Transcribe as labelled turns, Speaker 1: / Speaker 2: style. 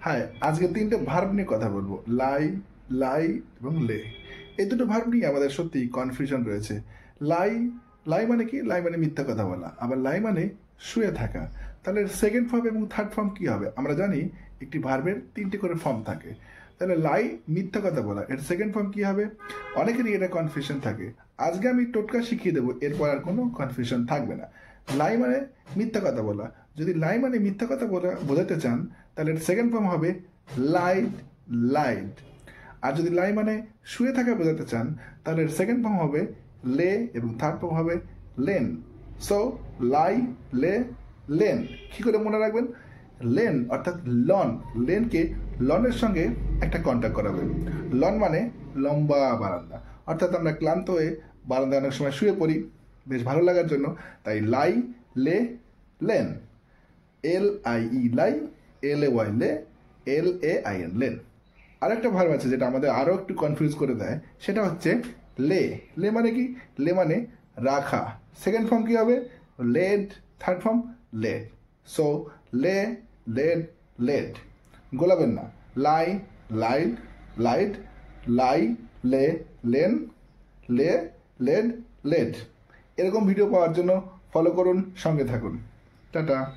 Speaker 1: High, আজকে তিনটে verb নিয়ে কথা বলবো। লাই, লাই এবং লে। এই দুটো ভার্ব নিয়ে আমাদের সত্যি কনফিউশন রয়েছে। লাই, লাই মানে কি? লাই মানে মিথ্যা কথা বলা। আবার লাই মানে শুয়ে থাকা। তাহলে সেকেন্ড ফর্ম এবং থার্ড ফর্ম কি হবে? আমরা জানি একটি ভার্বের তিনটে করে ফর্ম থাকে। তাহলে লাই মিথ্যা কথা বলা, এর সেকেন্ড ফর্ম কি হবে? অনেকেরই এটা কনফিউশন থাকে। আজকে আমি টোটকা শিখিয়ে দেবো, এরপর আর কোনো কনফিউশন থাকবে না। লাই মানে মিথ্যা কথা বলা। যদি লাই মানে মিথ্যা কথা বোঝাতে চান, তাহলে এর সেকেন্ড ফর্ম হবে লাইড, লাইড। আর যদি লাই মানে শুয়ে থাকা বোঝাতে চান, তাহলে এর সেকেন্ড ফর্ম হবে লে এবং থার্ড ফর্ম হবে লেন। সো লাই, লে, লেন। কি করে মনে রাখবেন? লেন অর্থাৎ লন, লেনকে লনের সঙ্গে একটা কন্ট্যাক্ট করাবেন। লন মানে লম্বা বারান্দা, অর্থাৎ আমরা ক্লান্ত হয়ে বারান্দায় অনেক সময় শুয়ে পড়ি বেশ ভালো লাগার জন্য। তাই লাই, লে, লেন। LIE লাই, LAY লে, LAIN লেন। আরেকটা ভার্ব আছে যেটা আমাদের আরও একটু কনফিউজ করে দেয়, সেটা হচ্ছে লে। লে মানে কি? লে মানে রাখা। সেকেন্ড ফর্ম কি হবে? Laid, third form laid. So lay, laid, laid. গোলাবেন না। Lie, lied, lied, lie, lay, lain, lay, laid, laid. এরকম ভিডিও পাওয়ার জন্য ফলো করুন, সঙ্গে থাকুন। টাটা।